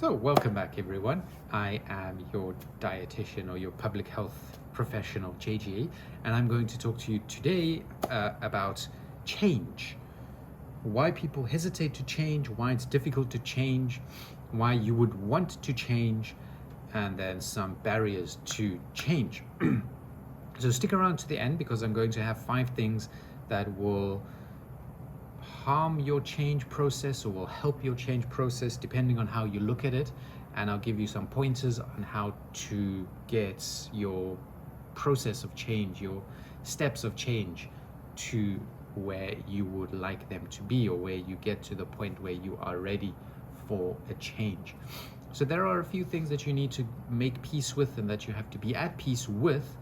So welcome back everyone. I am your dietitian or your public health professional, JGA, and I'm going to talk to you today about change. Why people hesitate to change, why it's difficult to change, why you would want to change, and then some barriers to change. So stick around to the end because I'm going to have 5 things that will harm your change process or will help your change process depending on how you look at it, and I'll give you some pointers on how to get your process of change, your steps of change, to where you would like them to be, or where you get to the point where you are ready for a change. So there are a few things that you need to make peace with and that you have to be at peace with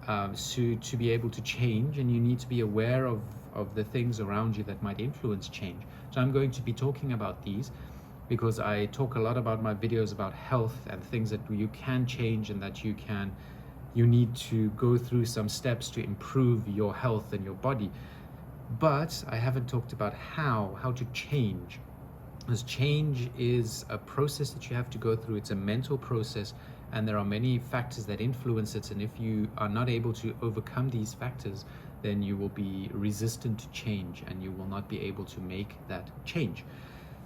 to be able to change, and you need to be aware of the things around you that might influence change. So I'm going to be talking about these because I talk a lot about my videos about health and things that you can change and that you need to go through some steps to improve your health and your body. But I haven't talked about how to change, because change is a process that you have to go through. It's a mental process, and there are many factors that influence it, and if you are not able to overcome these factors, then you will be resistant to change and you will not be able to make that change.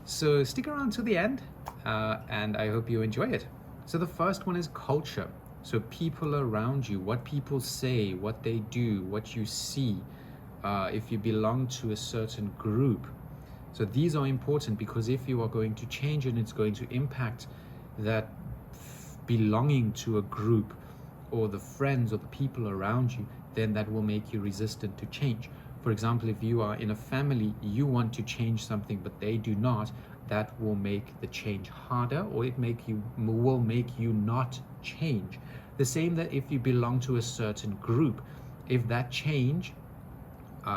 So stick around to the end, and I hope you enjoy it. So the first one is culture. So people around you, what people say, what they do, what you see, if you belong to a certain group. So these are important, because if you are going to change and it's going to impact that belonging to a group or the friends or the people around you, then that will make you resistant to change. For example, if you are in a family, you want to change something but they do not, that will make the change harder, or it will make you not change. The same that if you belong to a certain group, if that change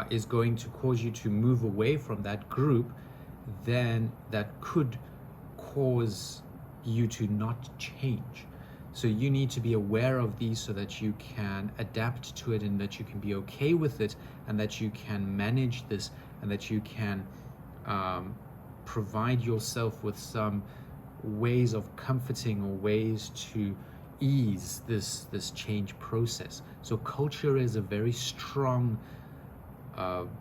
is going to cause you to move away from that group, then that could cause you to not change. So you need to be aware of these so that you can adapt to it, and that you can be okay with it, and that you can manage this, and that you can provide yourself with some ways of comforting or ways to ease this change process. So culture is a very strong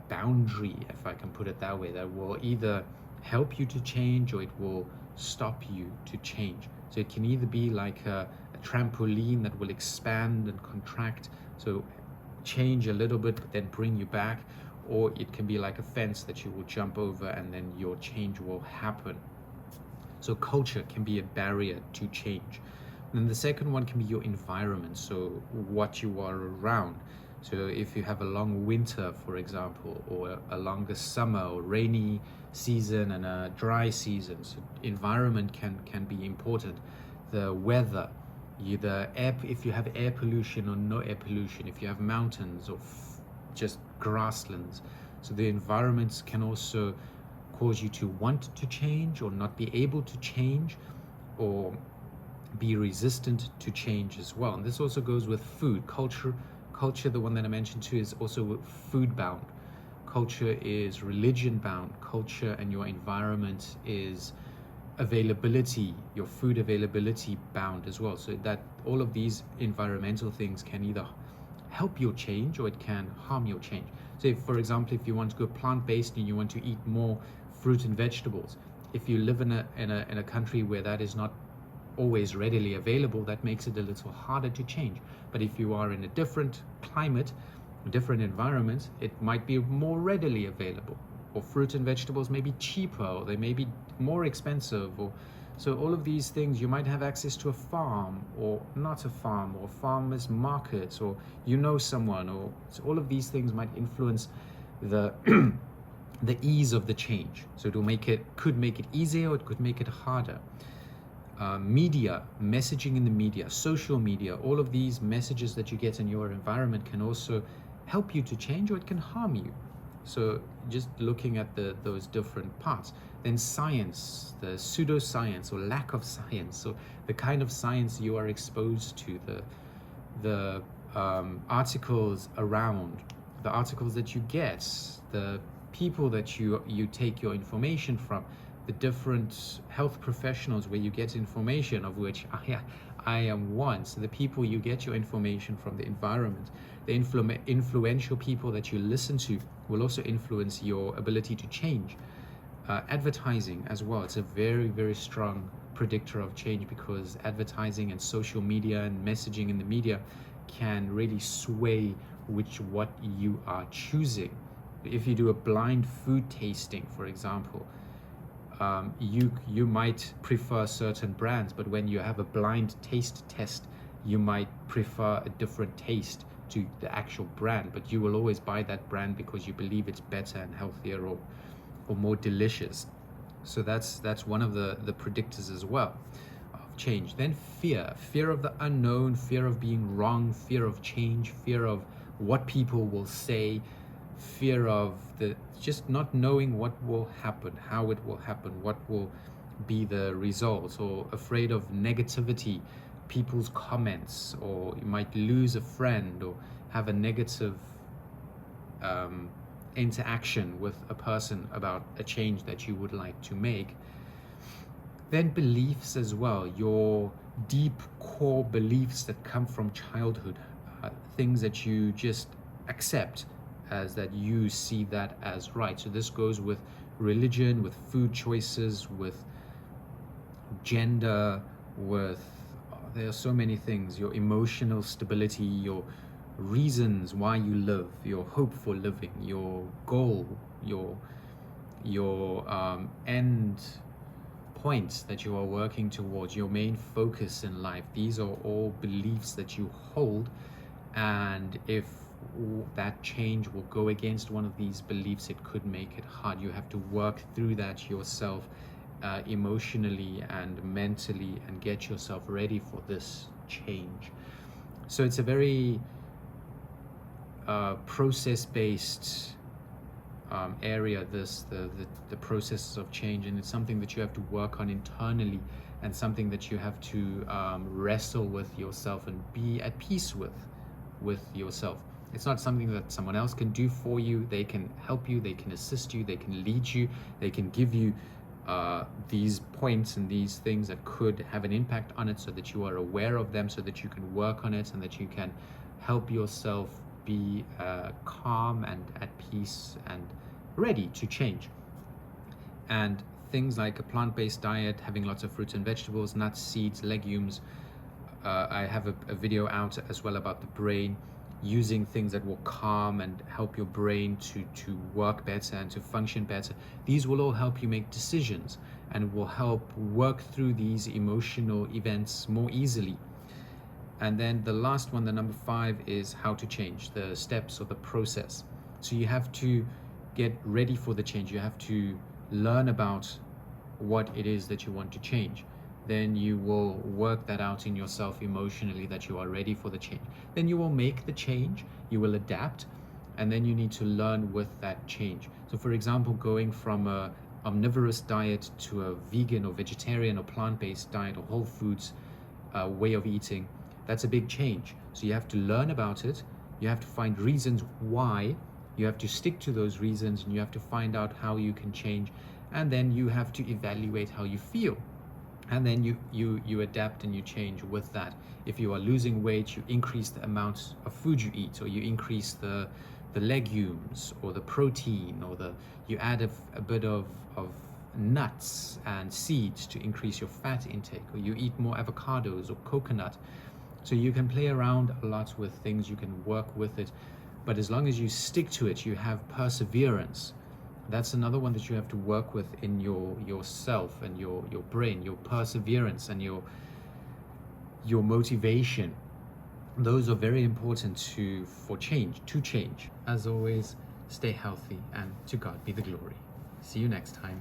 boundary, if I can put it that way, that will either help you to change or it will stop you to change. So it can either be like a trampoline that will expand and contract, so change a little bit but then bring you back, or it can be like a fence that you will jump over and then your change will happen. So culture can be a barrier to change. And then the second one can be your environment, so what you are around. So if you have a long winter, for example, or a longer summer or rainy season and a dry season, so environment can be important. The weather, if you have air pollution or no air pollution, if you have mountains or just grasslands. So the environments can also cause you to want to change or not be able to change, or be resistant to change as well. And this also goes with food. Culture, the one that I mentioned too, is also food bound. Culture is religion bound. Culture and your environment is availability, your food availability bound as well. So that all of these environmental things can either help your change or it can harm your change. So if, for example, if you want to go plant-based and you want to eat more fruit and vegetables, if you live in a country where that is not always readily available, that makes it a little harder to change. But if you are in a different climate, a different environment, it might be more readily available, or fruit and vegetables may be cheaper, or they may be more expensive, or so all of these things. You might have access to a farm or not a farm, or farmers markets, or someone, or so all of these things might influence the the ease of the change. So it could make it easier, or it could make it harder. Media, messaging in the media, social media, all of these messages that you get in your environment can also help you to change, or it can harm you. So just looking at those different parts. Then science, the pseudoscience or lack of science, so the kind of science you are exposed to, the articles around, the articles that you get, the people that you take your information from, the different health professionals where you get information, of which I am one. So the people you get your information from, the environment, the influential people that you listen to will also influence your ability to change. Advertising as well, it's a very, very strong predictor of change, because advertising and social media and messaging in the media can really sway what you are choosing. If you do a blind food tasting, for example, you might prefer certain brands, but when you have a blind taste test, you might prefer a different taste to the actual brand, but you will always buy that brand because you believe it's better and healthier or more delicious. So that's one of the predictors as well of change. Then fear of the unknown, fear of being wrong, fear of change, fear of what people will say, fear of the just not knowing what will happen, how it will happen, what will be the results, or afraid of negativity, people's comments, or you might lose a friend or have a negative interaction with a person about a change that you would like to make. Then beliefs as well, your deep core beliefs that come from childhood, things that you just accept as that you see that as right. So this goes with religion, with food choices, with gender, with there are so many things, your emotional stability, your reasons why you live, your hope for living, your goal, your end points that you are working towards, your main focus in life. These are all beliefs that you hold, and if that change will go against one of these beliefs, it could make it hard. You have to work through that yourself, emotionally and mentally, and get yourself ready for this change. So it's a very process-based area, the processes of change, and it's something that you have to work on internally, and something that you have to wrestle with yourself and be at peace with yourself. It's not something that someone else can do for you. They can help you, they can assist you, they can lead you, they can give you these points and these things that could have an impact on it, so that you are aware of them, so that you can work on it, and that you can help yourself be calm and at peace and ready to change. And things like a plant-based diet, having lots of fruits and vegetables, nuts, seeds, legumes. I have a video out as well about the brain, using things that will calm and help your brain to work better and to function better. These will all help you make decisions and will help work through these emotional events more easily. And then the last one, the number 5, is how to change, the steps or the process. So you have to get ready for the change. You have to learn about what it is that you want to change. Then you will work that out in yourself emotionally, that you are ready for the change. Then you will make the change, you will adapt, and then you need to learn with that change. So for example, going from a omnivorous diet to a vegan or vegetarian or plant-based diet or whole foods way of eating, that's a big change. So you have to learn about it, you have to find reasons why, you have to stick to those reasons, and you have to find out how you can change, and then you have to evaluate how you feel. And then you adapt and you change with that. If you are losing weight, you increase the amount of food you eat, or you increase the legumes or the protein, or you add a bit of nuts and seeds to increase your fat intake, or you eat more avocados or coconut. So you can play around a lot with things, you can work with it, but as long as you stick to it, you have perseverance. That's another one that you have to work with in yourself and your brain, your perseverance and your motivation. Those are very important to change. As always, stay healthy, and to God be the glory. See you next time.